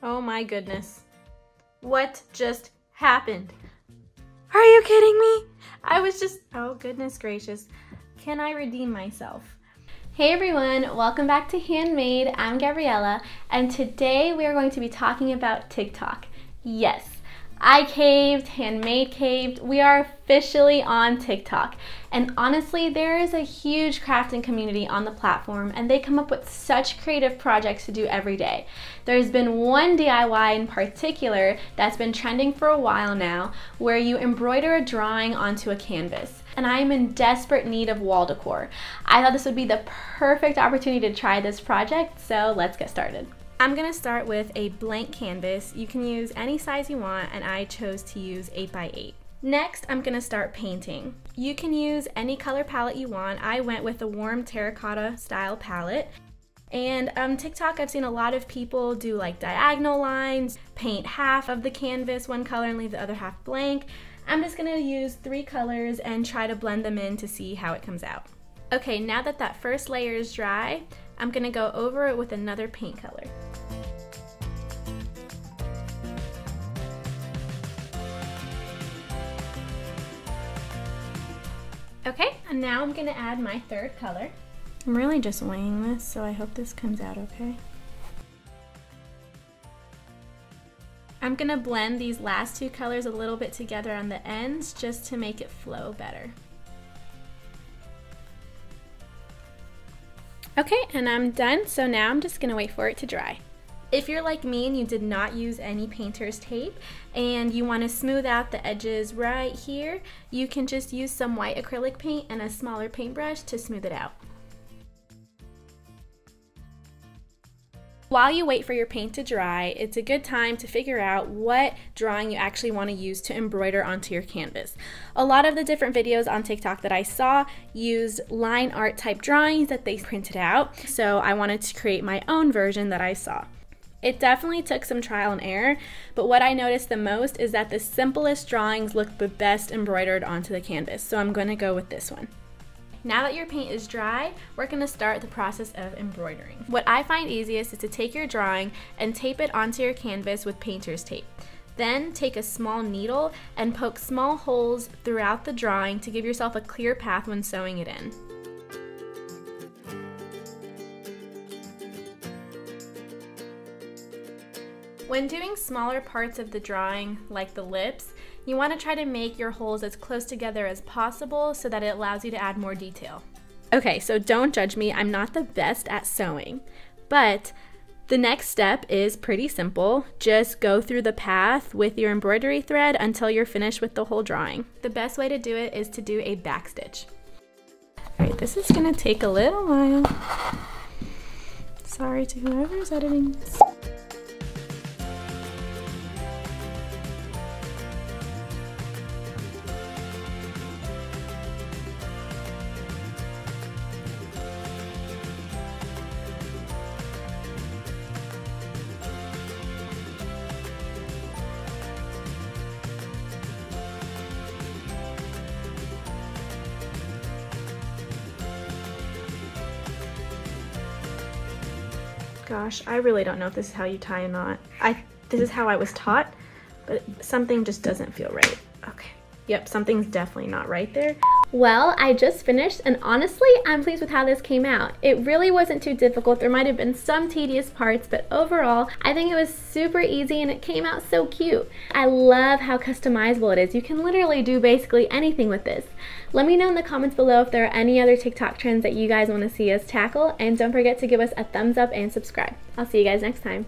Oh my goodness. What just happened? Are you kidding me? Oh goodness gracious. Can I redeem myself? Hey everyone, welcome back to Handmade. I'm Gabriella, and today we are going to be talking about TikTok. Yes, I caved, Handmade caved. We are officially on TikTok. And honestly, there is a huge crafting community on the platform, and they come up with such creative projects to do every day. There's been one DIY in particular that's been trending for a while now, where you embroider a drawing onto a canvas. And I am in desperate need of wall decor. I thought this would be the perfect opportunity to try this project, so let's get started. I'm gonna start with a blank canvas. You can use any size you want, and I chose to use 8x8. Next, I'm gonna start painting. You can use any color palette you want. I went with a warm terracotta style palette. And on TikTok, I've seen a lot of people do like diagonal lines, paint half of the canvas one color and leave the other half blank. I'm just gonna use 3 colors and try to blend them in to see how it comes out. Okay, now that that first layer is dry, I'm gonna go over it with another paint color. Okay, and now I'm gonna add my 3rd color. I'm really just winging this, so I hope this comes out okay. I'm gonna blend these last 2 colors a little bit together on the ends just to make it flow better. Okay, and I'm done, so now I'm just gonna wait for it to dry. If you're like me and you did not use any painter's tape and you want to smooth out the edges right here, you can just use some white acrylic paint and a smaller paintbrush to smooth it out. While you wait for your paint to dry, it's a good time to figure out what drawing you actually want to use to embroider onto your canvas. A lot of the different videos on TikTok that I saw used line art type drawings that they printed out, so I wanted to create my own version that I saw. It definitely took some trial and error, but what I noticed the most is that the simplest drawings look the best embroidered onto the canvas, so I'm going to go with this one. Now that your paint is dry, we're going to start the process of embroidering. What I find easiest is to take your drawing and tape it onto your canvas with painter's tape. Then take a small needle and poke small holes throughout the drawing to give yourself a clear path when sewing it in. When doing smaller parts of the drawing, like the lips, you want to try to make your holes as close together as possible so that it allows you to add more detail. Okay, so don't judge me, I'm not the best at sewing, but the next step is pretty simple. Just go through the path with your embroidery thread until you're finished with the whole drawing. The best way to do it is to do a back stitch. All right, this is gonna take a little while. Sorry to whoever's editing this. Gosh, I really don't know if this is how you tie a knot. This is how I was taught, but something just doesn't feel right. Okay. Yep, something's definitely not right there. Well, I just finished, and honestly, I'm pleased with how this came out. It really wasn't too difficult. There might have been some tedious parts, but overall, I think it was super easy and it came out so cute. I love how customizable it is. You can literally do basically anything with this. Let me know in the comments below if there are any other TikTok trends that you guys want to see us tackle, and don't forget to give us a thumbs up and subscribe. I'll see you guys next time.